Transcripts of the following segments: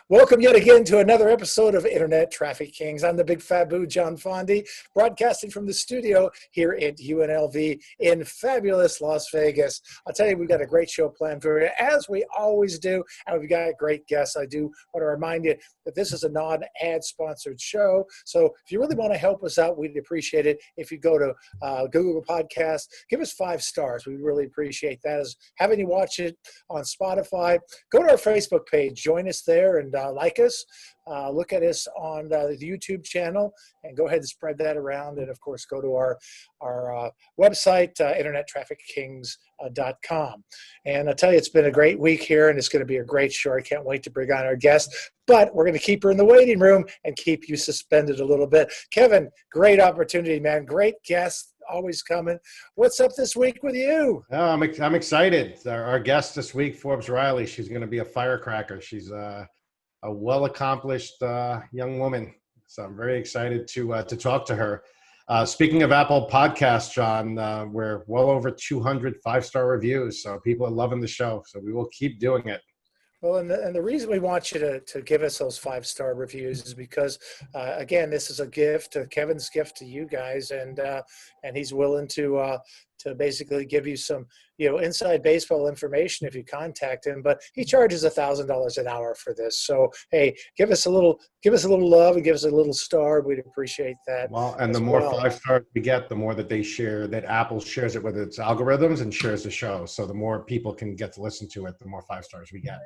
Welcome yet again to another episode of Internet Traffic Kings. I'm the big fat boo, John Fondy, broadcasting from the studio here at UNLV in fabulous Las Vegas. I'll tell you, we've got a great show planned for you, as we always do, and we've got great guests. I do want to remind you that this is a non-ad sponsored show, so if you really want to help us out, we'd appreciate it if you go to Google Podcasts, give us 5 stars. We really appreciate that. As having you watch it on Spotify, go to our Facebook page, join us there, and like us, look at us on the YouTube channel, and go ahead and spread that around. And of course, go to our website, internettraffickings.com. And I'll tell you, it's been a great week here, and it's going to be a great show. I can't wait to bring on our guest, but we're going to keep her in the waiting room and keep you suspended a little bit. Kevin, great opportunity, man. Great guest. Always coming. What's up this week with you? Oh, I'm excited. Our guest this week, Forbes Riley, she's going to be a firecracker. She's a well-accomplished young woman. So I'm very excited to talk to her. Speaking of Apple Podcasts, John, we're well over 200 5-star reviews. So people are loving the show. So we will keep doing it. Well, and the reason we want you to give us those 5-star reviews is because, again, this is a gift, Kevin's gift to you guys, and he's willing to basically give you some, inside baseball information if you contact him. But he charges $1,000 an hour for this. So hey, give us a little love and give us a little star. We'd appreciate that. Well, and the more 5 stars we get, the more that they share, that Apple shares it with its algorithms and shares the show. So the more people can get to listen to it, the more 5 stars we get.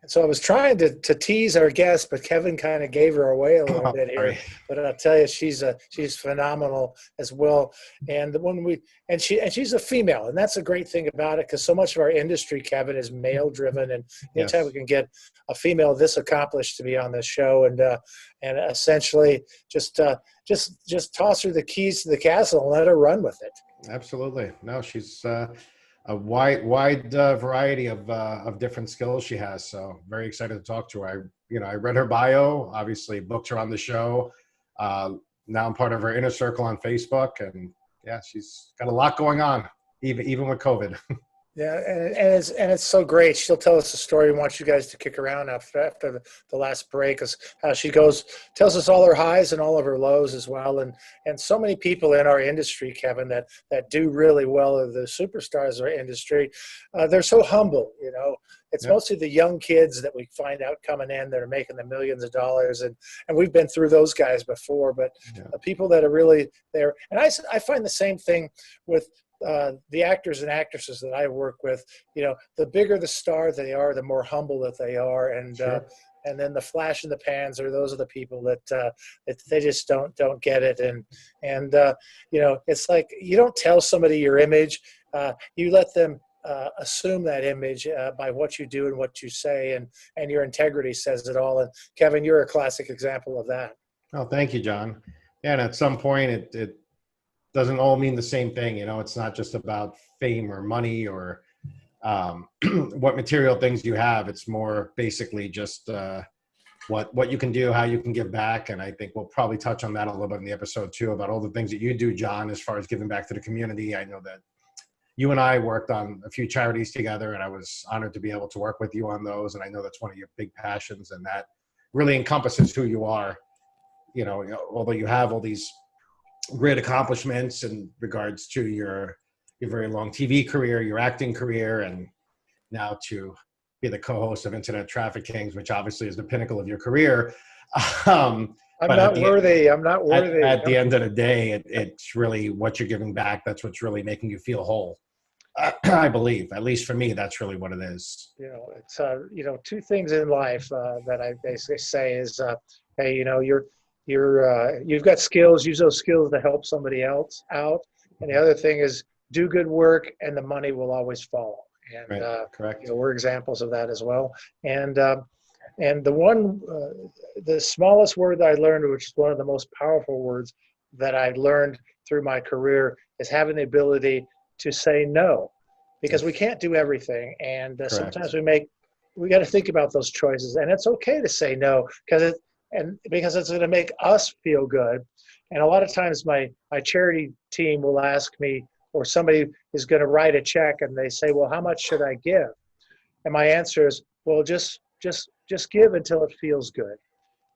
So I was trying to tease our guest, but Kevin kind of gave her away a little bit here. Sorry. But I'll tell you, she's phenomenal as well. And she's a female, and that's a great thing about it, because so much of our industry, Kevin, is male driven, and anytime we can get a female this accomplished to be on this show, and essentially just toss her the keys to the castle and let her run with it. Absolutely. No, she's a wide variety of different skills she has. So very excited to talk to her. I read her bio, obviously booked her on the show. Now I'm part of her inner circle on Facebook, and yeah, she's got a lot going on, even with COVID. Yeah, and it's so great. She'll tell us a story. We want you guys to kick around after the last break, as how she tells us all her highs and all of her lows as well. And so many people in our industry, Kevin, that do really well, are the superstars of our industry. They're so humble, It's mostly the young kids that we find out coming in that are making the millions of dollars, and we've been through those guys before. But the people that are really there, and I find the same thing with the actors and actresses that I work with. The bigger the star they are, the more humble that they are, and then the flash in the pans those are the people that they just don't get it, and it's like, you don't tell somebody your image, you let them assume that image by what you do and what you say, and your integrity says it all. And Kevin, you're a classic example of that. Oh, thank you, John. Yeah, and at some point it doesn't all mean the same thing. It's not just about fame or money or what material things you have. It's more basically just what you can do, how you can give back. And I think we'll probably touch on that a little bit in the episode too, about all the things that you do, John, as far as giving back to the community. I know that you and I worked on a few charities together, and I was honored to be able to work with you on those. And I know that's one of your big passions, and that really encompasses who you are. Although you have all these great accomplishments in regards to your very long TV career, your acting career, and now to be the co-host of Internet Traffic Kings, which obviously is the pinnacle of your career. I'm not worthy. At the end of the day, it's really what you're giving back. That's what's really making you feel whole. I believe, at least for me, that's really what it is. It's 2 things in life that I basically say is, hey, you've got skills, use those skills to help somebody else out. And the other thing is, do good work and the money will always follow. And correct. We're examples of that as well. And the smallest word that I learned, which is one of the most powerful words that I learned through my career, is having the ability to say no, because we can't do everything. And sometimes we got to think about those choices, and it's okay to say no, because it's going to make us feel good. And a lot of times my charity team will ask me, or somebody is going to write a check and they say, well, how much should I give? And my answer is, well, just just give until it feels good.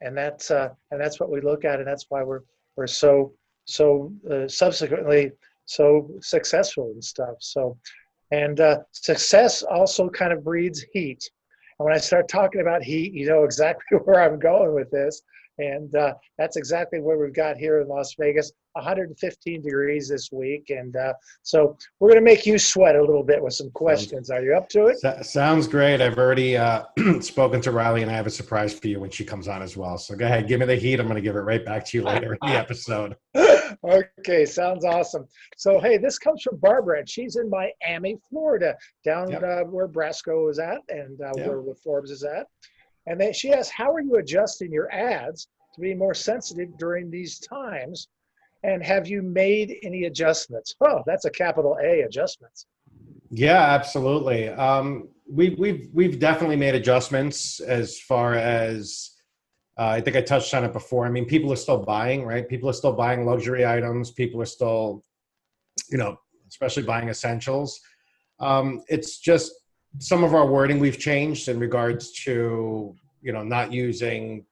And that's what we look at, and that's why we're so subsequently so successful and stuff. So, and success also kind of breeds heat. And when I start talking about heat, you know exactly where I'm going with this. And that's exactly what we've got here in Las Vegas, 115 degrees this week. And so we're going to make you sweat a little bit with some questions. Are you up to it? Sounds great. I've already spoken to Riley, and I have a surprise for you when she comes on as well. So go ahead, give me the heat. I'm going to give it right back to you later in the episode. Okay, sounds awesome. So, hey, this comes from Barbara, and she's in Miami, Florida, down where Brasco is at and where Forbes is at. And then she asks, how are you adjusting your ads to be more sensitive during these times? And have you made any adjustments? Oh, that's a capital A, adjustments. Yeah, absolutely. We've definitely made adjustments as far as I think I touched on it before. I mean, people are still buying, right? People are still buying luxury items. People are still, especially buying essentials. It's just some of our wording we've changed in regards to, not using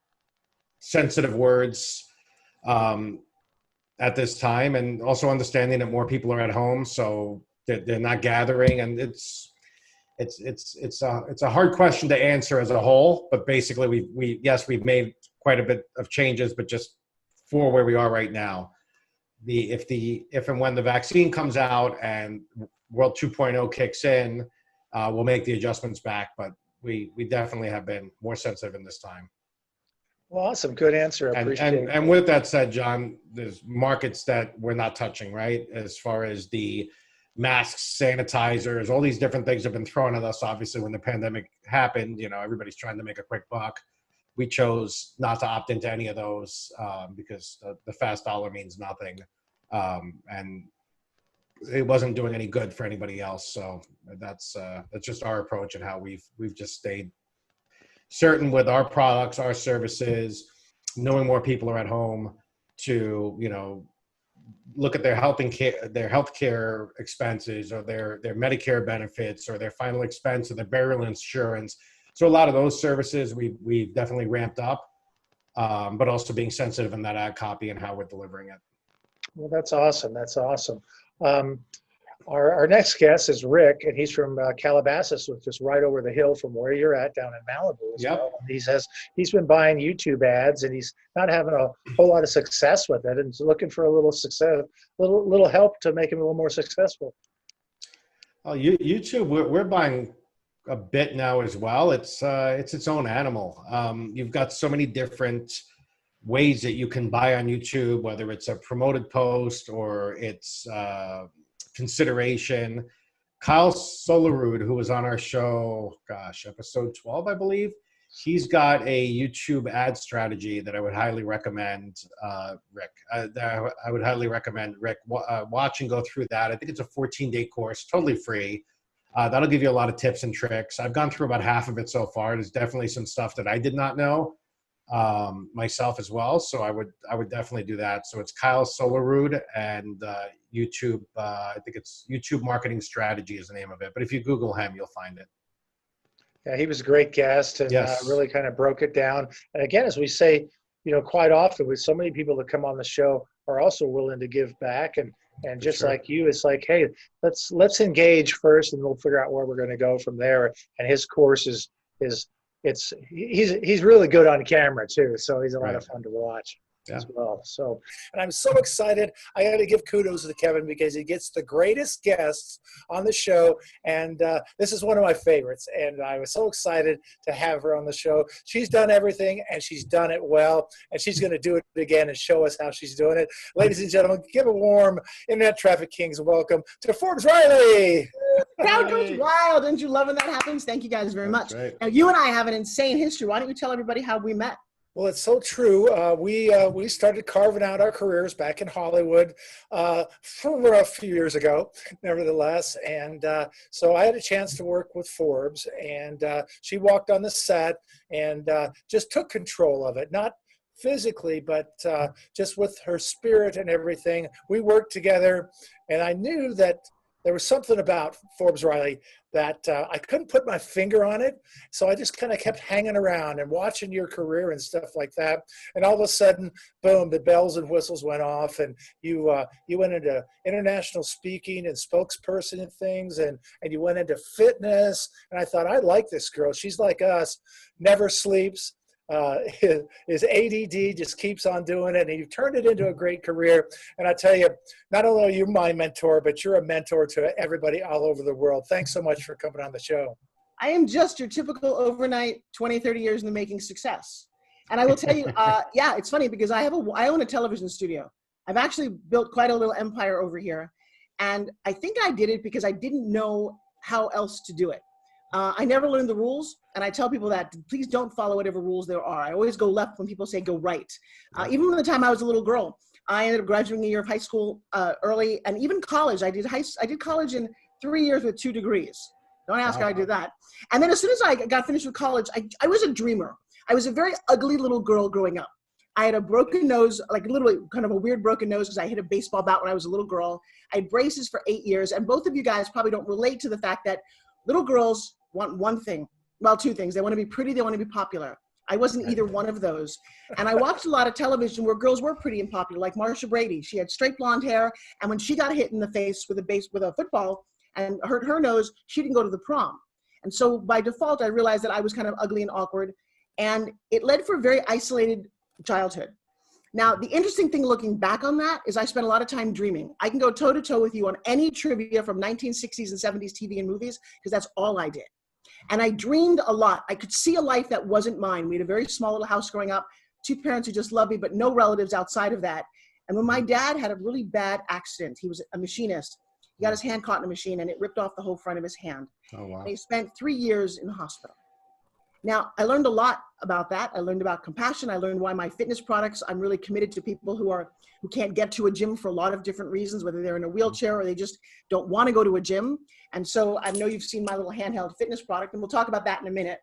sensitive words at this time, and also understanding that more people are at home, so they're not gathering, and it's a hard question to answer as a whole. But basically, we've made quite a bit of changes, but just for where we are right now. If and when the vaccine comes out and World 2.0 kicks in, we'll make the adjustments back. But we definitely have been more sensitive in this time. Well, awesome. Good answer. I appreciate it. And with that said, John, there's markets that we're not touching, right? As far as the masks, sanitizers, all these different things have been thrown at us. Obviously, when the pandemic happened, everybody's trying to make a quick buck. We chose not to opt into any of those because the fast dollar means nothing. And it wasn't doing any good for anybody else. So that's just our approach and how we've just stayed certain with our products, our services, knowing more people are at home to, look at their healthcare expenses, or their Medicare benefits, or their final expense, or their burial insurance. So a lot of those services we've definitely ramped up, but also being sensitive in that ad copy and how we're delivering it. Well, that's awesome. That's awesome. Our next guest is Rick, and he's from Calabasas, which is right over the hill from where you're at down in Malibu as well. And he's been buying YouTube ads, and he's not having a whole lot of success with it, and he's looking for a little success, little help to make him a little more successful. Oh, YouTube, we're buying a bit now as well. It's its own animal. You've got so many different ways that you can buy on YouTube, whether it's a promoted post or it's consideration. Kyle Solarud, who was on our show, episode 12, I believe, he's got a YouTube ad strategy that I would highly recommend, Rick. I would highly recommend Rick watch and go through that. I think it's a 14-day course, totally free. That'll give you a lot of tips and tricks. I've gone through about half of it so far. There's definitely some stuff that I did not know myself as well. So I would definitely do that. So it's Kyle Solarud, and YouTube, I think it's YouTube Marketing Strategy is the name of it. But if you Google him, you'll find it. Yeah, he was a great guest, and Yes. Really kind of broke it down. And again, as we say, quite often with so many people that come on the show are also willing to give back, and just sure. like you, it's like, hey, let's engage first, and we'll figure out where we're going to go from there. And his course he's really good on camera too, so he's a lot of fun to watch as well. So, and I'm so excited. I got to give kudos to Kevin because he gets the greatest guests on the show, and this is one of my favorites. And I was so excited to have her on the show. She's done everything, and she's done it well, and she's going to do it again and show us how she's doing it. Ladies and gentlemen, give a warm Internet Traffic Kings welcome to Forbes Riley. Crowd goes wild. Aren't you loving that happens? Thank you guys very much. Right. Now, you and I have an insane history. Why don't you tell everybody how we met? Well, it's so true. We started carving out our careers back in Hollywood for a few years ago, nevertheless. And so I had a chance to work with Forbes, and she walked on the set and just took control of it, not physically, but just with her spirit and everything. We worked together, and I knew that there was something about Forbes Riley that I couldn't put my finger on it. So I just kind of kept hanging around and watching your career and stuff like that. And all of a sudden, boom, the bells and whistles went off, and you went into international speaking and spokesperson and things, and you went into fitness. And I thought, I like this girl. She's like us, never sleeps. His ADD just keeps on doing it, and you've turned it into a great career. And I tell you, not only are you my mentor, but you're a mentor to everybody all over the world. Thanks so much for coming on the show. I am just your typical overnight 20, 30 years in the making success. And I will tell you, yeah, it's funny because I own a television studio. I've actually built quite a little empire over here. And I think I did it because I didn't know how else to do it. I never learned the rules, and I tell people that please don't follow whatever rules there are. I always go left when people say go right. Even from the time I was a little girl, I ended up graduating a year of high school early, and even college. I did college in 3 years with 2 degrees. Don't ask how I did that. And then as soon as I got finished with college, I was a dreamer. I was a very ugly little girl growing up. I had a broken nose, like literally kind of a weird broken nose because I hit a baseball bat when I was a little girl. I had braces for 8 years, and both of you guys probably don't relate to the fact that little girls want one thing, well, 2 things. They want to be pretty, they want to be popular. I wasn't either one of those. And I watched a lot of television where girls were pretty and popular, like Marsha Brady. She had straight blonde hair, and when she got hit in the face with a football and hurt her nose, she didn't go to the prom. And so by default, I realized that I was kind of ugly and awkward, and it led for a very isolated childhood. Now, the interesting thing looking back on that is I spent a lot of time dreaming. I can go toe to toe with you on any trivia from 1960s and 70s TV and movies because that's all I did. And I dreamed a lot. I could see a life that wasn't mine. We had a very small little house growing up, 2 parents who just loved me, but no relatives outside of that. And when my dad had a really bad accident, he was a machinist. He got his hand caught in a machine and it ripped off the whole front of his hand. Oh, wow. And he spent 3 years in the hospital. Now, I learned a lot about that. I learned about compassion. I learned why my fitness products, I'm really committed to people who can't get to a gym for a lot of different reasons, whether they're in a wheelchair or they just don't want to go to a gym. And so I know you've seen my little handheld fitness product, and we'll talk about that in a minute.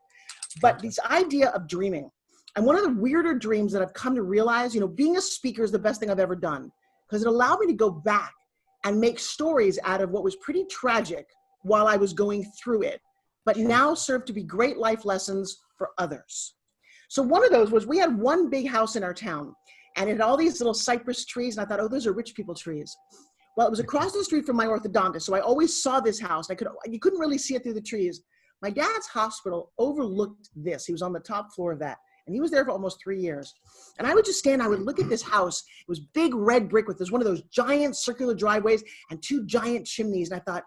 But this idea of dreaming, and one of the weirder dreams that I've come to realize, being a speaker is the best thing I've ever done because it allowed me to go back and make stories out of what was pretty tragic while I was going through it, but now serve to be great life lessons for others. So one of those was we had one big house in our town, and it had all these little cypress trees, and I thought, oh, those are rich people trees. Well, it was across the street from my orthodontist, so I always saw this house. You couldn't really see it through the trees. My dad's hospital overlooked this. He was on the top floor of that, and he was there for almost 3 years. And I would just stand, I would look at this house. It was big red brick with one of those giant circular driveways and 2 giant chimneys, and I thought,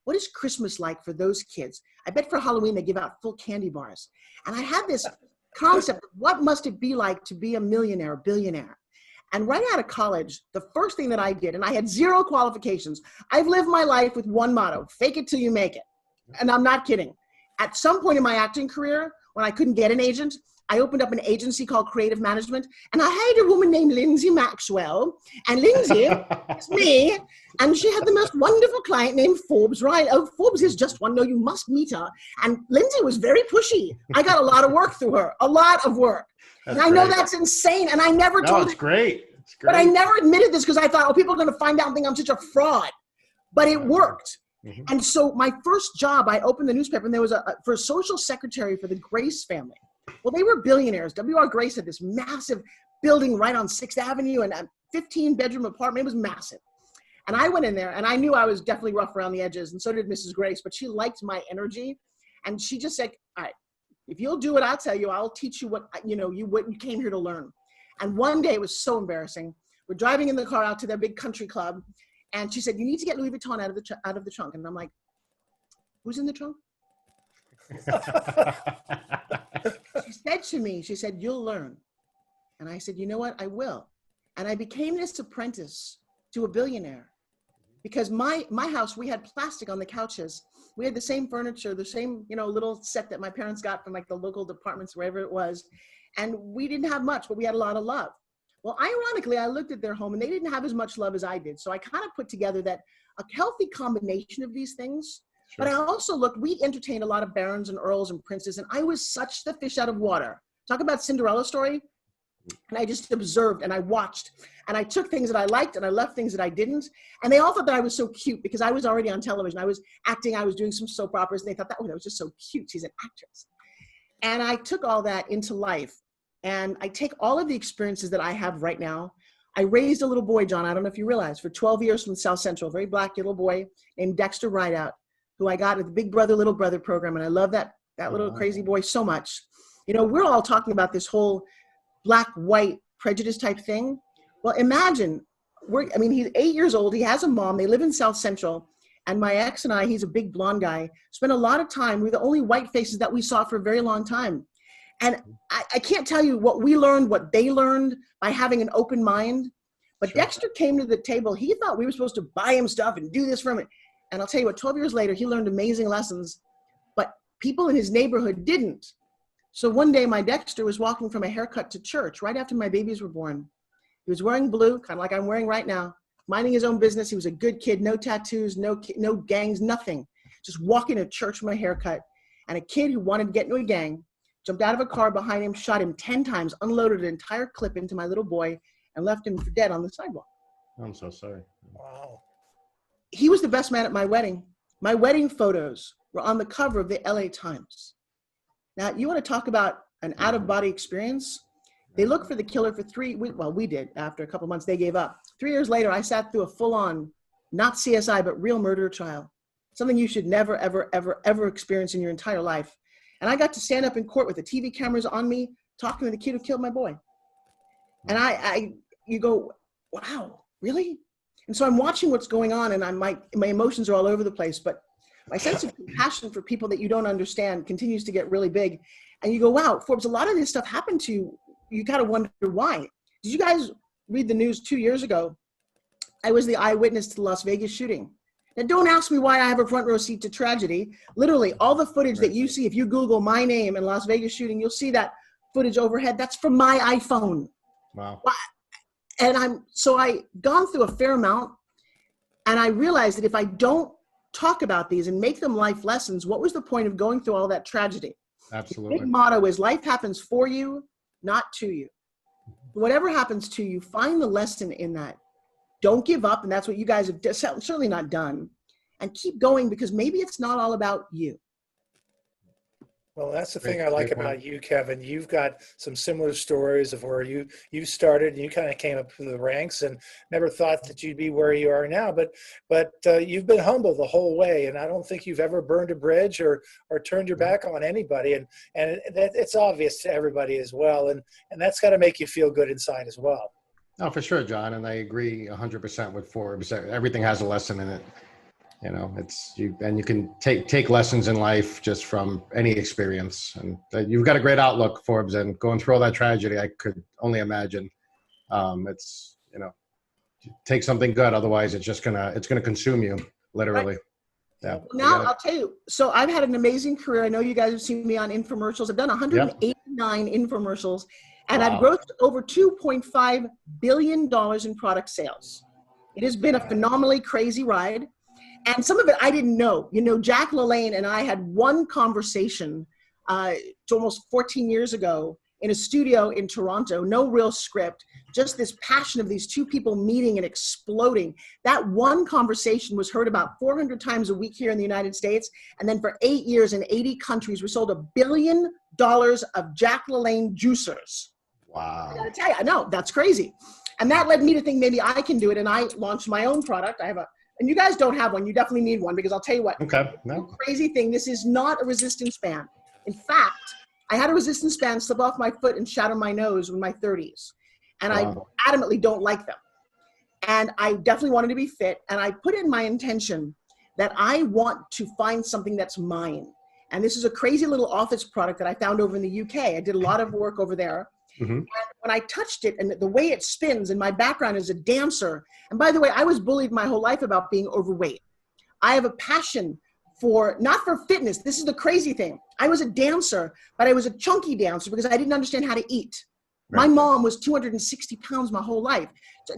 what is Christmas like for those kids? I bet for Halloween they give out full candy bars. And I had this concept of what must it be like to be a millionaire, a billionaire. And right out of college, the first thing that I did, and I had 0 qualifications, I've lived my life with one motto, fake it till you make it. And I'm not kidding. At some point in my acting career, when I couldn't get an agent, I opened up an agency called Creative Management, and I hired a woman named Lindsay Maxwell. And Lindsay is me, and she had the most wonderful client named Forbes Riley. Oh, Forbes is just one. No, you must meet her. And Lindsay was very pushy. I got a lot of work through her, a lot of work. And I know that's insane, and I never told it's great. It's great. But I never admitted this because I thought, people are going to find out and think I'm such a fraud. But it worked. Mm-hmm. And so my first job, I opened the newspaper, and there was for a social secretary for the Grace family. Well, they were billionaires. W.R. Grace had this massive building right on 6th Avenue and a 15-bedroom apartment. It was massive. And I went in there, and I knew I was definitely rough around the edges, and so did Mrs. Grace, but she liked my energy. And she just said, all right, if you'll do it, I'll tell you. I'll teach you what you came here to learn. And one day, it was so embarrassing. We're driving in the car out to their big country club, and she said, you need to get Louis Vuitton out of the trunk. And I'm like, who's in the trunk? She said to me, she said, you'll learn. And I said, you know what? I will. And I became this apprentice to a billionaire because my house, we had plastic on the couches. We had the same furniture, the same, little set that my parents got from like the local departments, wherever it was. And we didn't have much, but we had a lot of love. Well, ironically, I looked at their home and they didn't have as much love as I did. So I kind of put together that a healthy combination of these things. Sure. But I also looked, we entertained a lot of barons and earls and princes, and I was such the fish out of water. Talk about Cinderella story. And I just observed and I watched and I took things that I liked and I left things that I didn't. And they all thought that I was so cute because I was already on television. I was acting, I was doing some soap operas, and they thought that, oh, that was just so cute. She's an actress. And I took all that into life, and I take all of the experiences that I have right now. I raised a little boy, John, I don't know if you realize, for 12 years from South Central, a very black little boy named Dexter Rideout, who I got at the Big Brother, Little Brother program. And I love that little crazy boy so much. You know, we're all talking about this whole black, white prejudice type thing. Well, imagine, he's 8 years old. He has a mom. They live in South Central. And my ex and I, he's a big blonde guy, spent a lot of time. We're the only white faces that we saw for a very long time. And I can't tell you what we learned, what they learned by having an open mind. But sure. Dexter came to the table. He thought we were supposed to buy him stuff and do this for him. And I'll tell you what, 12 years later, he learned amazing lessons. But people in his neighborhood didn't. So one day, my Dexter was walking from a haircut to church right after my babies were born. He was wearing blue, kind of like I'm wearing right now, minding his own business. He was a good kid, no tattoos, no gangs, nothing. Just walking to church from a haircut. And a kid who wanted to get into a gang jumped out of a car behind him, shot him 10 times, unloaded an entire clip into my little boy, and left him for dead on the sidewalk. I'm so sorry. Wow. He was the best man at my wedding. My wedding photos were on the cover of the LA Times. Now, you want to talk about an out-of-body experience? They looked for the killer for we did. After a couple of months, they gave up. 3 years later, I sat through a full-on, not CSI, but real murder trial. Something you should never, ever, ever, ever experience in your entire life. And I got to stand up in court with the TV cameras on me, talking to the kid who killed my boy. And you go, wow, really? And so I'm watching what's going on, and my emotions are all over the place, but my sense of compassion for people that you don't understand continues to get really big. And you go, wow, Forbes, a lot of this stuff happened to you. You got to wonder why. Did you guys read the news 2 years ago? I was the eyewitness to the Las Vegas shooting. Now, don't ask me why I have a front row seat to tragedy. Literally, all the footage that you see, if you Google my name and Las Vegas shooting, you'll see that footage overhead. That's from my iPhone. Wow. And so I gone through a fair amount, and I realized that if I don't talk about these and make them life lessons, what was the point of going through all that tragedy? Absolutely. The big motto is life happens for you, not to you. Whatever happens to you, find the lesson in that. Don't give up, and that's what you guys have certainly not done. And keep going, because maybe it's not all about you. Well, that's the thing I like about you, Kevin. You've got some similar stories of where you started and you kind of came up through the ranks and never thought that you'd be where you are now. But you've been humble the whole way, and I don't think you've ever burned a bridge or turned your back on anybody. And it's obvious to everybody as well. And that's got to make you feel good inside as well. Oh, for sure, John. And I agree 100% with Forbes. Everything has a lesson in it. You know, you can take lessons in life just from any experience. And you've got a great outlook, Forbes, and going through all that tragedy, I could only imagine. It's, take something good. Otherwise it's gonna consume you, literally. Right. Yeah. Now I'll tell you, so I've had an amazing career. I know you guys have seen me on infomercials. I've done 189 infomercials, and I've grossed over $2.5 billion in product sales. It has been a phenomenally crazy ride. And some of it I didn't know. Jack LaLanne and I had one conversation almost 14 years ago in a studio in Toronto, no real script, just this passion of these two people meeting and exploding. That one conversation was heard about 400 times a week here in the United States. And then for 8 years in 80 countries, we sold $1 billion of Jack LaLanne juicers. Wow. I gotta tell you, I know, that's crazy. And that led me to think maybe I can do it. And I launched my own product. And you guys don't have one. You definitely need one, because I'll tell you what. Okay. No. Crazy thing. This is not a resistance band. In fact, I had a resistance band slip off my foot and shatter my nose in my 30s. And Wow. I adamantly don't like them. And I definitely wanted to be fit. And I put in my intention that I want to find something that's mine. And this is a crazy little office product that I found over in the UK. I did a lot of work over there. Mm-hmm. And when I touched it, and the way it spins, and my background is a dancer. And by the way, I was bullied my whole life about being overweight. I have a passion not for fitness. This is the crazy thing. I was a dancer, but I was a chunky dancer because I didn't understand how to eat. Right. My mom was 260 pounds my whole life.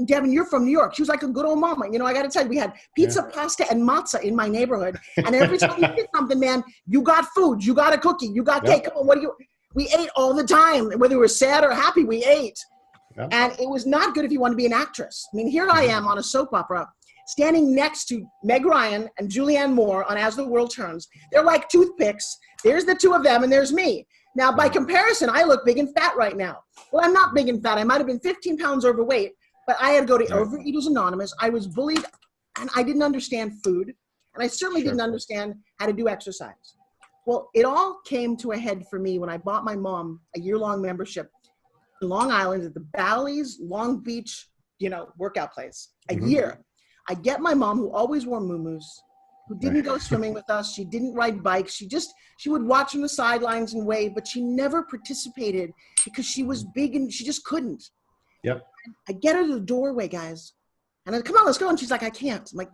Devin, you're from New York. She was like a good old mama. I got to tell you, we had pizza, pasta, and matzah in my neighborhood. And every time you did something, man, you got food, you got a cookie, you got cake. Come on, we ate all the time. Whether we were sad or happy, we ate. Yep. And it was not good if you want to be an actress. I mean, here I am on a soap opera, standing next to Meg Ryan and Julianne Moore on As the World Turns. They're like toothpicks. There's the two of them, and there's me. Now, by comparison, I look big and fat right now. Well, I'm not big and fat. I might have been 15 pounds overweight, but I had to go to Overeaters Anonymous. I was bullied, and I didn't understand food, and I certainly didn't understand how to do exercise. Well, it all came to a head for me when I bought my mom a year-long membership in Long Island at the Bally's Long Beach, workout place. A year. I get my mom, who always wore muumuus, who didn't go swimming with us. She didn't ride bikes. She would watch from the sidelines and wave, but she never participated because she was big and she just couldn't. Yep. I get her to the doorway, guys. And I come on, let's go. And she's like, I can't. I'm like,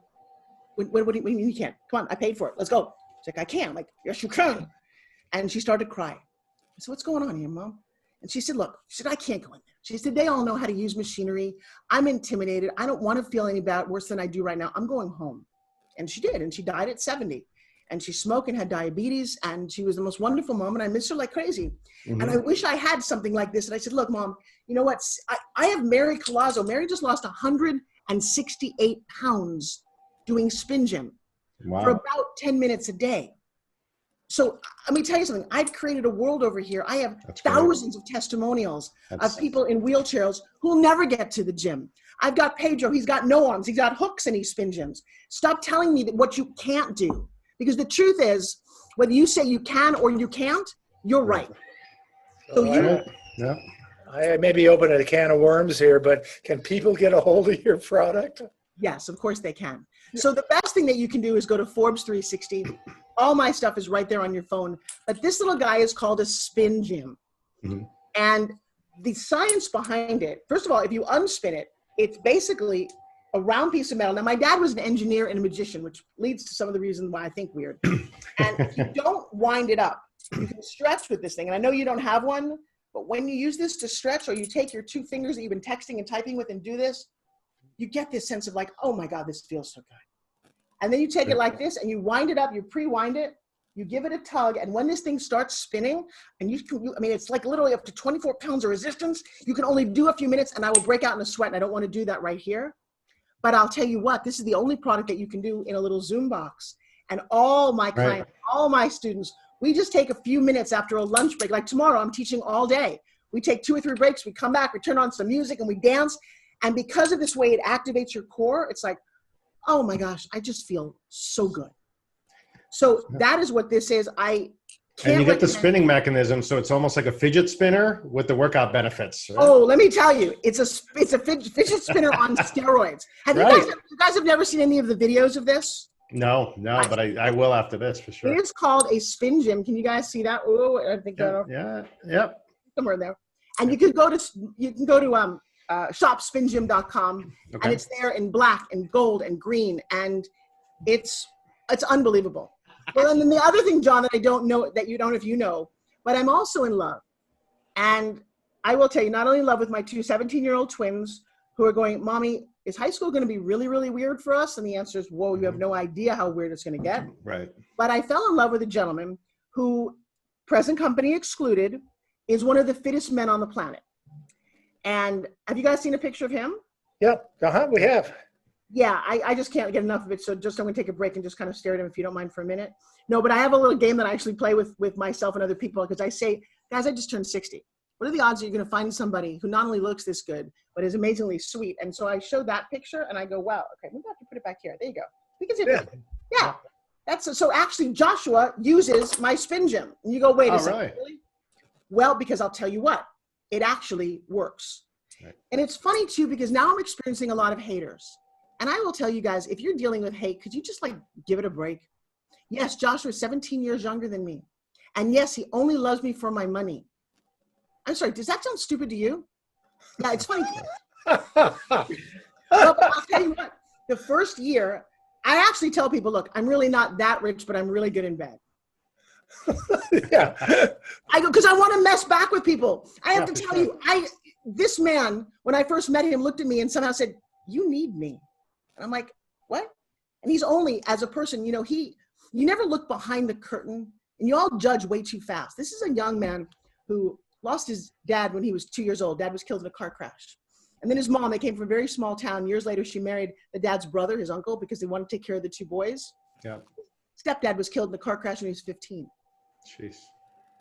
what do you mean you can't? Come on, I paid for it. Let's go. She's like, I can't. I'm like, yes, you can. And she started to cry. I said, what's going on here, Mom? And she said, look, I can't go in there. She said, they all know how to use machinery. I'm intimidated. I don't want to feel any worse than I do right now. I'm going home. And she did. And she died at 70. And she smoked and had diabetes. And she was the most wonderful mom. And I miss her like crazy. And I wish I had something like this. And I said, look, Mom, you know what? I have Mary Colazzo. Mary just lost 168 pounds doing spin gym for about 10 minutes a day. So let me tell you something. I've created a world over here. I have thousands of testimonials of people in wheelchairs who'll never get to the gym. I've got Pedro. He's got no arms. He's got hooks and he spin gyms. Stop telling me that what you can't do. Because the truth is, whether you say you can or you can't, you're right. So I may be opening a can of worms here, but can people get a hold of your product? Yes, of course they can. So the best thing that you can do is go to Forbes 360. All my stuff is right there on your phone. But this little guy is called a spin gym. And the science behind it, first of all, if you unspin it, it's basically a round piece of metal. Now, my dad was an engineer and a magician, which leads to some of the reasons why I think weird. And if you don't wind it up, you can stretch with this thing. And I know you don't have one, but when you use this to stretch, or you take your two fingers that you've been texting and typing with and do this, you get this sense of like, oh my God, this feels so good. And then you take it like this and you wind it up, you pre-wind it, you give it a tug, and when this thing starts spinning, and it's like literally up to 24 pounds of resistance, you can only do a few minutes and I will break out in a sweat, and I don't want to do that right here. But I'll tell you what, this is the only product that you can do in a little Zoom box. And all my clients, all my students, we just take a few minutes after a lunch break. Like tomorrow, I'm teaching all day. We take 2 or 3 breaks, we come back, we turn on some music and we dance. And because of this way it activates your core, it's like, oh my gosh, I just feel so good. So that is what this is. And you get the spinning mechanism, so it's almost like a fidget spinner with the workout benefits. Right? Oh, let me tell you, it's a fidget spinner on steroids. Have you guys have never seen any of the videos of this? No, but I will after this for sure. It is called a spin gym. Can you guys see that? Oh, I think somewhere there. And you can go to shopspingym.com, and it's there in black and gold and green, and it's unbelievable. Well, and then the other thing, John, that I don't know, that you don't know if you know, but I'm also in love. And I will tell you, not only in love with my 2 17-year-old twins who are going, Mommy, is high school going to be really, really weird for us? And the answer is, whoa, you have no idea how weird it's going to get. Right. But I fell in love with a gentleman who, present company excluded, is one of the fittest men on the planet. And have you guys seen a picture of him? Yep. We have. Yeah, I just can't get enough of it. So I'm going to take a break and just kind of stare at him if you don't mind for a minute. No, but I have a little game that I actually play with myself and other people, because I say, guys, I just turned 60. What are the odds that you're going to find somebody who not only looks this good, but is amazingly sweet? And so I show that picture and I go, wow, okay, maybe I have to put it back here. There you go. We can see it. Yeah. So actually Joshua uses my spin gym. And you go, wait a second. Really? Well, because I'll tell you what, it actually works. Right. And it's funny too, because now I'm experiencing a lot of haters. And I will tell you guys, if you're dealing with hate, could you just give it a break? Yes, Joshua is 17 years younger than me. And yes, he only loves me for my money. I'm sorry, does that sound stupid to you? Yeah, it's funny. But I'll tell you what, the first year, I actually tell people, look, I'm really not that rich, but I'm really good in bed. Yeah. I go, because I want to mess back with people. I have to tell you, this man, when I first met him, looked at me and somehow said, you need me. And I'm like, what? And he's only, as a person, you never look behind the curtain, and you all judge way too fast. This is a young man who lost his dad when he was 2 years old. Dad was killed in a car crash. And then his mom, they came from a very small town. Years later, she married the dad's brother, his uncle, because they wanted to take care of the two boys. Yeah. Stepdad was killed in a car crash when he was 15. Jeez.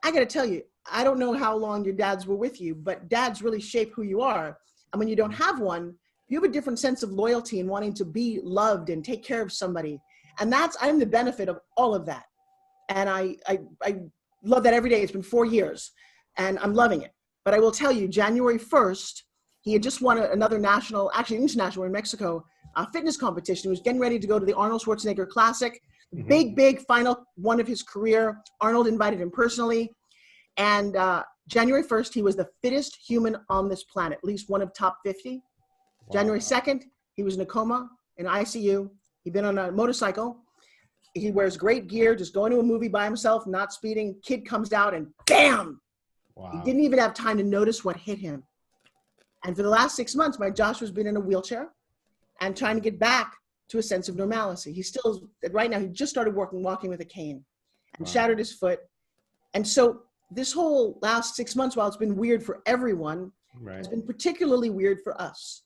I got to tell you, I don't know how long your dads were with you, but dads really shape who you are. And when you don't have one, you have a different sense of loyalty and wanting to be loved and take care of somebody. And I'm the benefit of all of that. And I love that every day. It's been 4 years and I'm loving it. But I will tell you, January 1st, he had just won another national, actually international in Mexico, fitness competition. He was getting ready to go to the Arnold Schwarzenegger Classic. Big final one of his career. Arnold invited him personally. And January 1st, he was the fittest human on this planet, at least one of top 50. Wow. January 2nd, he was in a coma, in ICU. He'd been on a motorcycle. He wears great gear, just going to a movie by himself, not speeding. Kid comes out and bam! Wow. He didn't even have time to notice what hit him. And for the last 6 months, my Joshua's been in a wheelchair and trying to get back to a sense of normalcy. He still, right now, he just started walking with a cane and shattered his foot. And so this whole last 6 months, while it's been weird for everyone, it's been particularly weird for us.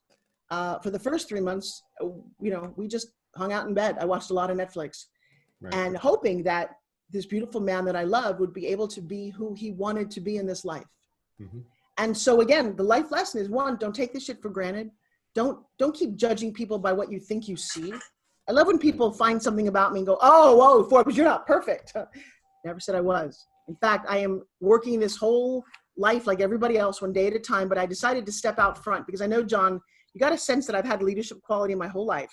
For the first 3 months, we just hung out in bed. I watched a lot of Netflix and hoping that this beautiful man that I love would be able to be who he wanted to be in this life. And so again, the life lesson is, one, don't take this shit for granted. Don't keep judging people by what you think you see. I love when people find something about me and go, oh, Forbes, you're not perfect. Never said I was. In fact, I am working this whole life like everybody else, one day at a time, but I decided to step out front because I know, John, you got a sense that I've had leadership quality in my whole life.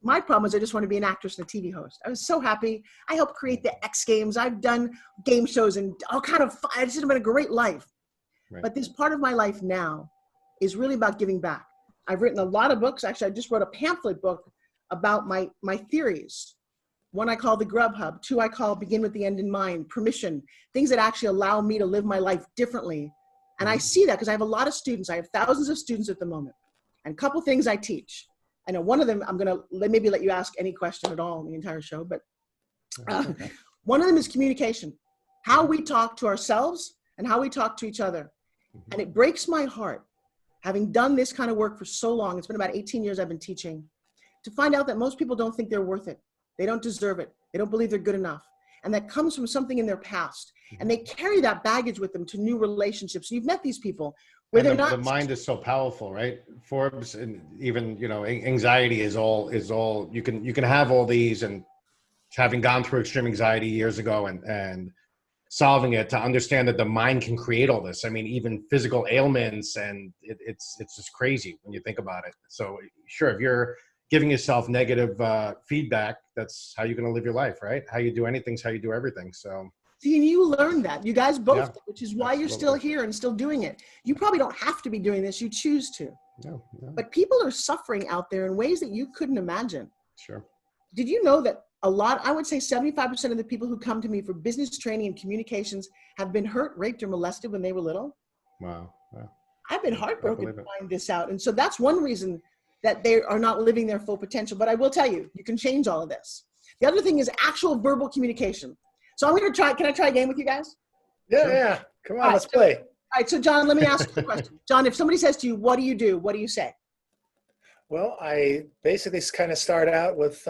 My problem is I just want to be an actress and a TV host. I was so happy. I helped create the X Games. I've done game shows and all kind of fun. It's just been a great life. But this part of my life now is really about giving back. I've written a lot of books. Actually, I just wrote a pamphlet book about my theories. One I call the Grub Hub. Two I call Begin with the End in Mind, Permission, things that actually allow me to live my life differently. And I see that because I have a lot of students. I have thousands of students at the moment. And a couple things I teach. I know one of them, I'm going to maybe let you ask any question at all in the entire show, but one of them is communication. How we talk to ourselves and how we talk to each other. And it breaks my heart, having done this kind of work for so long, it's been about 18 years I've been teaching, to find out that most people don't think they're worth it. They don't deserve it. They don't believe they're good enough. And that comes from something in their past. And they carry that baggage with them to new relationships. You've met these people where they're not. The mind is so powerful, right? Forbes, and even, anxiety is all, you can have all these, and having gone through extreme anxiety years ago and solving it, to understand that the mind can create all this. I mean, even physical ailments, and it's just crazy when you think about it. So sure, if you're giving yourself negative feedback, that's how you're going to live your life, right? How you do anything is how you do everything. So see, and you learned that. You guys both did, which is why you're still here and still doing it. You probably don't have to be doing this. You choose to. No. But people are suffering out there in ways that you couldn't imagine. Sure. Did you know that I would say 75% of the people who come to me for business training and communications have been hurt, raped, or molested when they were little? Wow. I've been heartbroken to find this out. And so that's one reason that they are not living their full potential. But I will tell you, you can change all of this. The other thing is actual verbal communication. So I'm going to try, can I try a game with you guys? Yeah, sure. Yeah. Come on, let's play. All right, so John, let me ask you a question. John, if somebody says to you, what do you do? What do you say? Well, I basically kind of start out with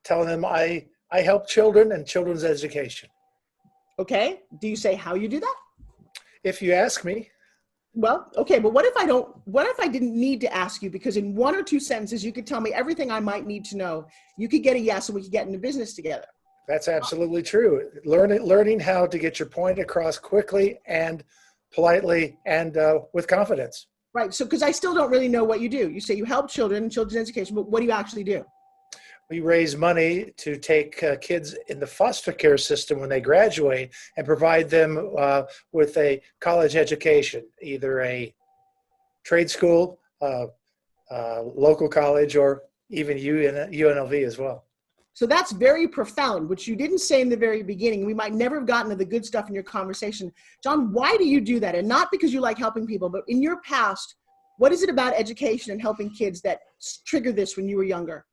telling them I help children and children's education. Okay. Do you say how you do that? If you ask me. Well, okay, but what if I didn't need to ask you, because in 1 or 2 sentences, you could tell me everything I might need to know. You could get a yes and we could get into business together. That's absolutely true. Learning how to get your point across quickly and politely and with confidence. Right. So, because I still don't really know what you do. You say you help children and children's education, but what do you actually do? We raise money to take kids in the foster care system when they graduate and provide them with a college education, either a trade school, local college, or even UNLV as well. So that's very profound, which you didn't say in the very beginning. We might never have gotten to the good stuff in your conversation. John, why do you do that? And not because you like helping people, but in your past, what is it about education and helping kids that triggered this when you were younger?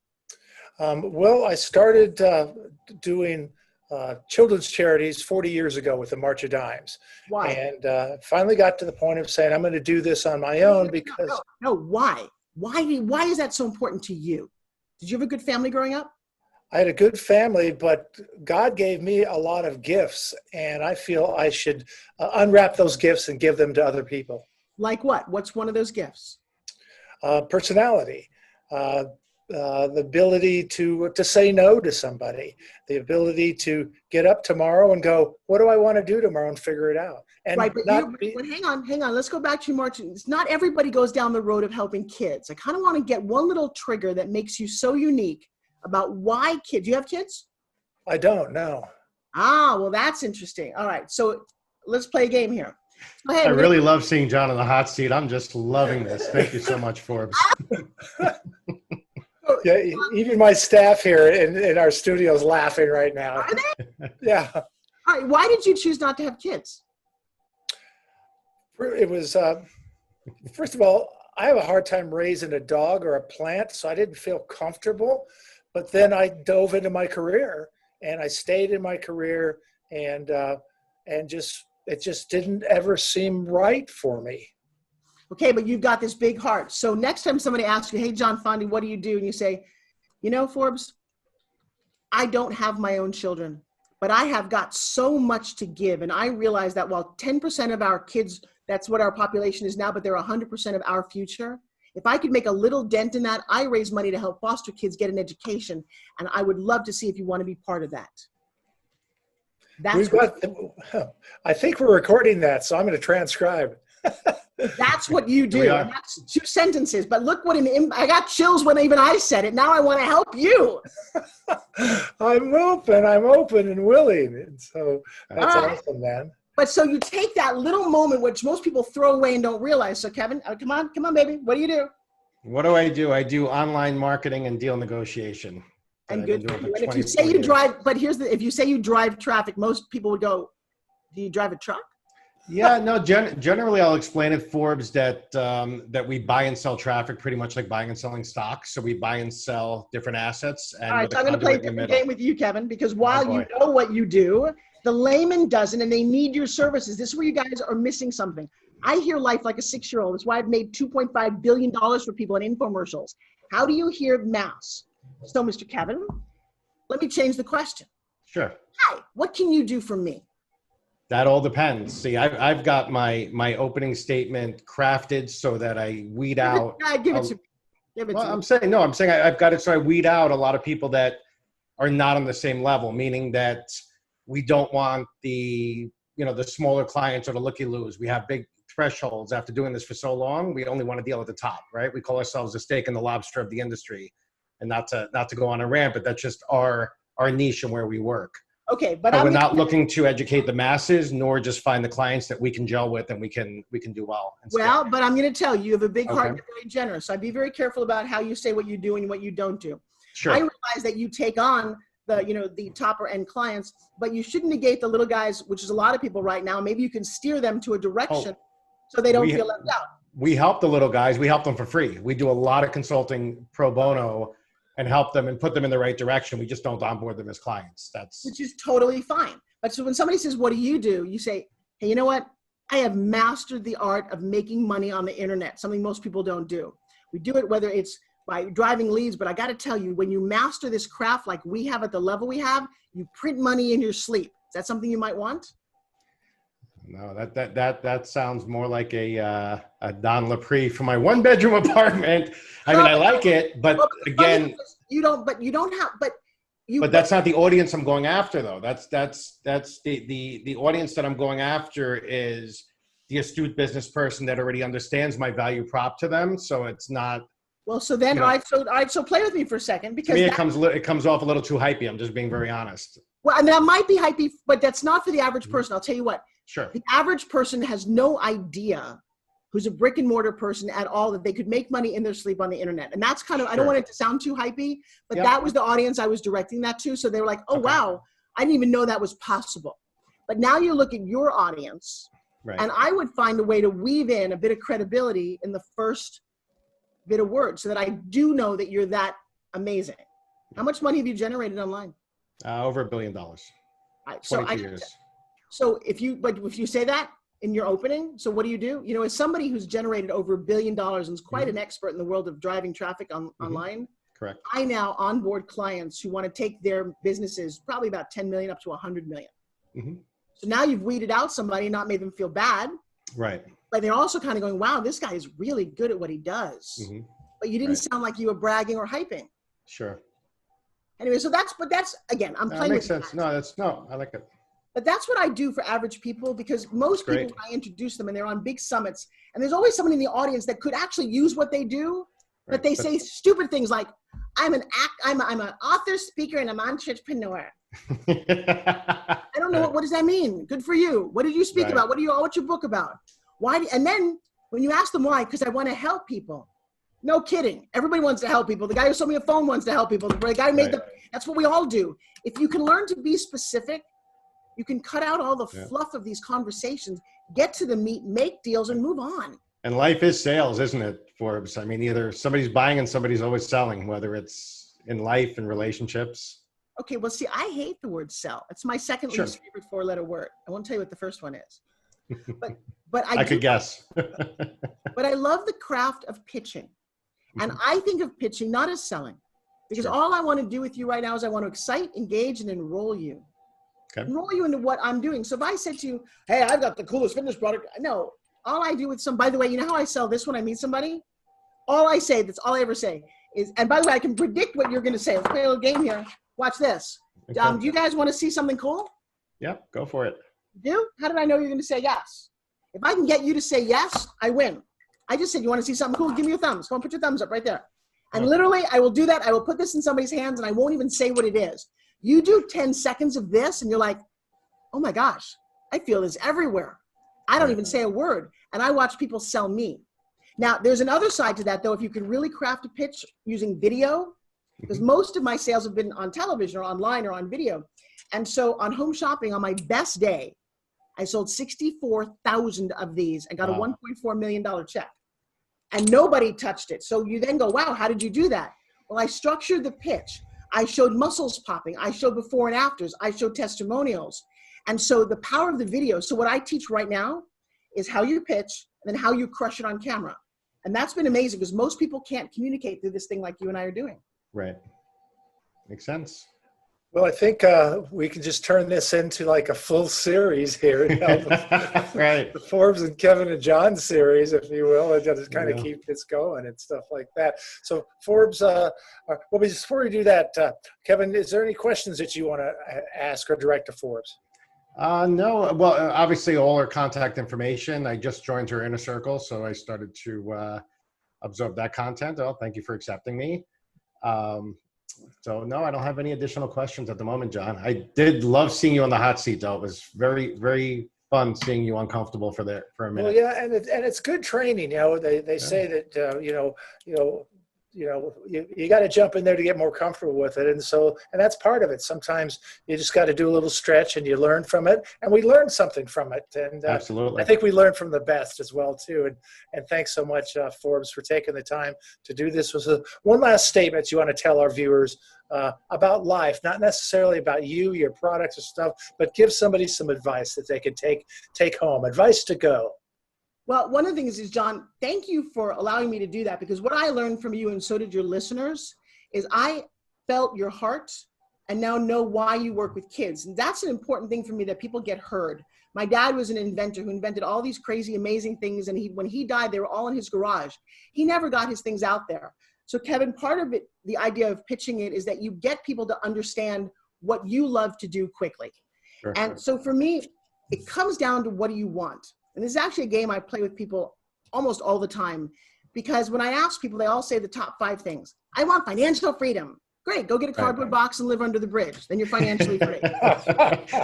Well, I started doing children's charities 40 years ago with the March of Dimes. Why? And finally got to the point of saying, I'm going to do this on my own because... No, why? Why is that so important to you? Did you have a good family growing up? I had a good family, but God gave me a lot of gifts, and I feel I should unwrap those gifts and give them to other people. Like what? What's one of those gifts? Personality, the ability to say no to somebody, the ability to get up tomorrow and go, what do I want to do tomorrow, and figure it out. And right, but hang on. Let's go back to March. It's not everybody goes down the road of helping kids. I kind of want to get one little trigger that makes you so unique about why kids. Do you have kids? I don't know. Ah, well, that's interesting. All right, so let's play a game here. Go ahead, I really love seeing John in the hot seat. I'm just loving this. Thank you so much, Forbes. Yeah, even my staff here in our studio is laughing right now. Are they? Yeah. All right, why did you choose not to have kids? It was, first of all, I have a hard time raising a dog or a plant, so I didn't feel comfortable. But then I dove into my career, and I stayed in my career, and it just didn't ever seem right for me. Okay, but you've got this big heart. So next time somebody asks you, hey, John Fondy, what do you do? And you say, you know, Forbes, I don't have my own children, but I have got so much to give. And I realize that while 10% of our kids, that's what our population is now, but they're 100% of our future. If I could make a little dent in that, I raise money to help foster kids get an education. And I would love to see if you want to be part of that. I think we're recording that, so I'm going to transcribe. That's what you do. And that's 2 sentences. But look what I got chills when even I said it. Now I want to help you. I'm open and willing. And so that's awesome, man. But so you take that little moment, which most people throw away and don't realize. So Kevin, come on, baby. What do you do? What do? I do online marketing and deal negotiation. And good for you. And if you say you drive, but if you say you drive traffic, most people would go, do you drive a truck? Yeah, no, generally I'll explain it, Forbes, that that we buy and sell traffic pretty much like buying and selling stocks. So we buy and sell different assets. And all right, so I'm going to play a different game with you, Kevin, because while you know what you do, the layman doesn't, and they need your services. This is where you guys are missing something. I hear life like a 6-year-old. That's why I've made $2.5 billion for people in infomercials. How do you hear mass? So, Mr. Kevin, let me change the question. Sure. Hi, what can you do for me? That all depends. See, I've got my opening statement crafted so that I weed out. Give it to me. Give it to me. I'm saying I've got it so I weed out a lot of people that are not on the same level, meaning that we don't want the smaller clients or the looky-loos. We have big thresholds. After doing this for so long, we only want to deal at the top, right? We call ourselves the steak and the lobster of the industry, and not to go on a rant, but that's just our niche and where we work. Okay, but we're not looking to educate the masses, nor just find the clients that we can gel with and we can do well. Well, but I'm going to tell you, you have a big heart, you're very generous. So I'd be very careful about how you say what you do and what you don't do. Sure. I realize that you take on the topper end clients, but you shouldn't negate the little guys, which is a lot of people right now. Maybe you can steer them to a direction so they don't feel left out. We help the little guys. We help them for free. We do a lot of consulting pro bono and help them and put them in the right direction. We just don't onboard them as clients. Which is totally fine. But so when somebody says, what do? You say, hey, you know what? I have mastered the art of making money on the internet, something most people don't do. We do it whether it's by driving leads, but I got to tell you, when you master this craft like we have at the level we have, you print money in your sleep. Is that something you might want? No, that sounds more like a Don Lapre for my 1-bedroom apartment. I mean, I like it, but again, But that's not the audience I'm going after, though. That's the audience that I'm going after is the astute business person that already understands my value prop to them. So it's not. Well, so then, so play with me for a second, because to me it comes off a little too hypey. I'm just being very honest. Well, and that might be hypey, but that's not for the average person. I'll tell you what. Sure. The average person has no idea, who's a brick and mortar person at all, that they could make money in their sleep on the internet. And that's kind of, I don't want it to sound too hypey, but that was the audience I was directing that to. So they were like, oh, wow, I didn't even know that was possible. But now you look at your audience, and I would find a way to weave in a bit of credibility in the first bit of words so that I do know that you're that amazing. How much money have you generated online? Over $1 billion. 22 years. So if you say that in your opening, so what do? You know, as somebody who's generated over $1 billion and is quite an expert in the world of driving traffic online, Correct. I now onboard clients who want to take their businesses probably about 10 million up to 100 million. So now you've weeded out somebody, not made them feel bad. Right. But they're also kind of going, wow, this guy is really good at what he does. But you didn't sound like you were bragging or hyping. Sure. Anyway, so that's again, I'm playing with that makes sense. No, I like it. But that's what I do for average people, because most people, when I introduce them and they're on big summits, and there's always someone in the audience that could actually use what they do, but they say stupid things like, I'm an author, speaker, and I'm an entrepreneur. I don't know, what does that mean? Good for you. What did you speak about? What's your book about? Why? And then when you ask them why, because I want to help people. No kidding. Everybody wants to help people. The guy who sold me a phone wants to help people. The guy who made that's what we all do. If you can learn to be specific, you can cut out all the fluff of these conversations, get to the meat, make deals, and move on. And life is sales, isn't it, Forbes? I mean, either somebody's buying and somebody's always selling, whether it's in life and relationships. Okay, well, see, I hate the word sell. It's my second least favorite four-letter word. I won't tell you what the first one is. But I could guess. But I love the craft of pitching. And I think of pitching not as selling, because all I want to do with you right now is I want to excite, engage, and enroll you. Enroll you into what I'm doing. So if I said to you, hey, I've got the coolest fitness product. No, all I do with by the way, you know how I sell this when I meet somebody? That's all I ever say is, and by the way, I can predict what you're going to say. Let's play a little game here. Watch this. Do you guys want to see something cool? Yep, go for it. You do? How did I know you're going to say yes? If I can get you to say yes, I win. I just said, you want to see something cool? Give me your thumbs. Come on, put your thumbs up right there. And literally, I will do that. I will put this in somebody's hands and I won't even say what it is. You do 10 seconds of this and you're like, oh my gosh, I feel this everywhere. I don't even say a word. And I watch people sell me. Now, there's another side to that, though. If you can really craft a pitch using video, because most of my sales have been on television or online or on video. And so on home shopping, on my best day, I sold 64,000 of these and got a $1.4 million check. And nobody touched it. So you then go, wow, how did you do that? Well, I structured the pitch. I showed muscles popping. I showed before and afters. I showed testimonials. And so the power of the video. So what I teach right now is how you pitch and then how you crush it on camera. And that's been amazing because most people can't communicate through this thing like you and I are doing. Right. Makes sense. Well, I think we can just turn this into like a full series here. You know, the Forbes and Kevin and John series, if you will, and just kind of keep this going and stuff like that. So Forbes, well, before we do that, Kevin, is there any questions that you want to ask or direct to Forbes? No. Well, obviously all her contact information. I just joined her inner circle, so I started to absorb that content. Oh, thank you for accepting me. So no, I don't have any additional questions at the moment, John. I did love seeing you on the hot seat, though. It was very, very fun seeing you uncomfortable for a minute. Well, yeah, and it's good training. You know, they say that you got to jump in there to get more comfortable with it, and that's part of it. Sometimes you just got to do a little stretch, and you learn from it, and we learned something from it. And absolutely, I think we learned from the best as well too. And thanks so much, Forbes, for taking the time to do this. Was one last statement you want to tell our viewers about life, not necessarily about you, your products or stuff, but give somebody some advice that they could take home. Advice to go. Well, one of the things is, John, thank you for allowing me to do that, because what I learned from you, and so did your listeners, is I felt your heart and now know why you work with kids. And that's an important thing for me, that people get heard. My dad was an inventor who invented all these crazy, amazing things. And when he died, they were all in his garage. He never got his things out there. So Kevin, part of it, the idea of pitching it, is that you get people to understand what you love to do quickly. Sure. And so for me, it comes down to, what do you want? And this is actually a game I play with people almost all the time, because when I ask people, they all say the top 5 things. I want financial freedom. Great, go get a cardboard box and live under the bridge. Then you're financially free.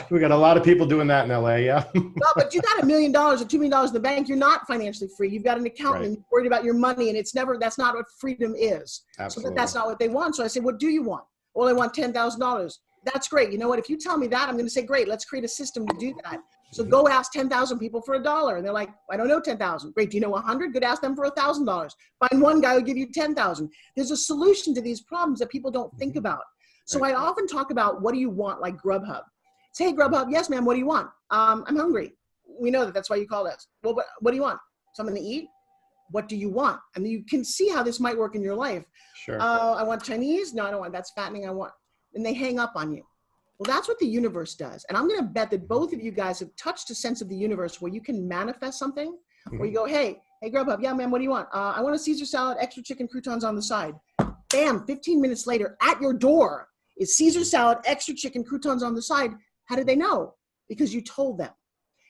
We got a lot of people doing that in LA, yeah. Well, but you got $1 million or $2 million in the bank, you're not financially free. You've got an accountant and worried about your money, and that's not what freedom is. Absolutely. So that's not what they want. So I say, what do you want? Well, I want $10,000. That's great. You know what? If you tell me that, I'm going to say, great, let's create a system to do that. So go ask 10,000 people for $1. And they're like, I don't know 10,000. Great. Do you know 100? Good. Ask them for $1,000. Find one guy who'll give you 10,000. There's a solution to these problems that people don't think about. So I often talk about, what do you want, like Grubhub. Say, hey, Grubhub, yes, ma'am, what do you want? I'm hungry. We know that, that's why you called us. Well, what do you want? Something to eat? What do you want? And you can see how this might work in your life. Sure. I want Chinese. No, I don't want, that's fattening. I want, and they hang up on you. Well, that's what the universe does. And I'm going to bet that both of you guys have touched a sense of the universe where you can manifest something, where you go, hey, Grubhub, yeah, man, what do you want? I want a Caesar salad, extra chicken croutons on the side. Bam, 15 minutes later, at your door is Caesar salad, extra chicken croutons on the side. How did they know? Because you told them.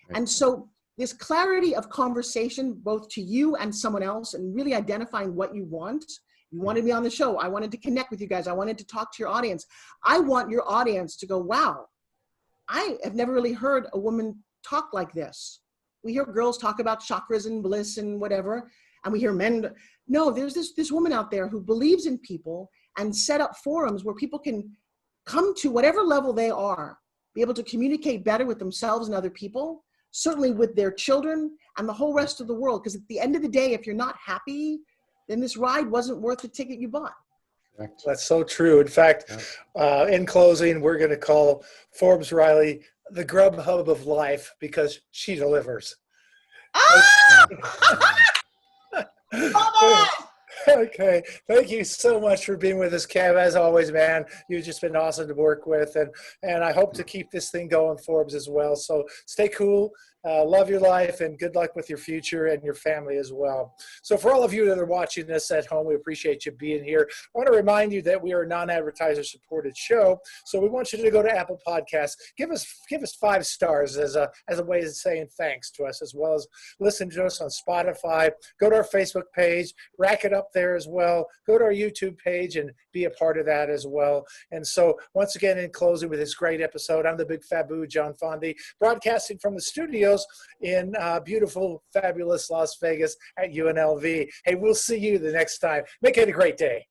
Right. And so this clarity of conversation, both to you and someone else, and really identifying what you want. You wanted me on the show. I wanted to connect with you guys. I wanted to talk to your audience. I want your audience to go, wow, I have never really heard a woman talk like this. We hear girls talk about chakras and bliss and whatever, and we hear men. No, there's this woman out there who believes in people and set up forums where people can come to whatever level they are, be able to communicate better with themselves and other people, certainly with their children and the whole rest of the world. Because at the end of the day, if you're not happy, then this ride wasn't worth the ticket you bought. That's so true. In fact, in closing, we're going to call Forbes Riley the Grubhub of life because she delivers. Okay. Thank you so much for being with us, Kev. As always, man, you've just been awesome to work with. And I hope to keep this thing going, Forbes, as well. So stay cool. Love your life and good luck with your future and your family as well. So for all of you that are watching this at home, we appreciate you being here. I want to remind you that we are a non-advertiser supported show. So we want you to go to Apple Podcasts, give us 5 stars as a way of saying thanks to us, as well as listen to us on Spotify. Go to our Facebook page, rack it up there as well. Go to our YouTube page and be a part of that as well. And so once again, in closing with this great episode, I'm the Big Faboo, John Fondy, broadcasting from the studios in beautiful, fabulous Las Vegas at UNLV. Hey, we'll see you the next time. Make it a great day.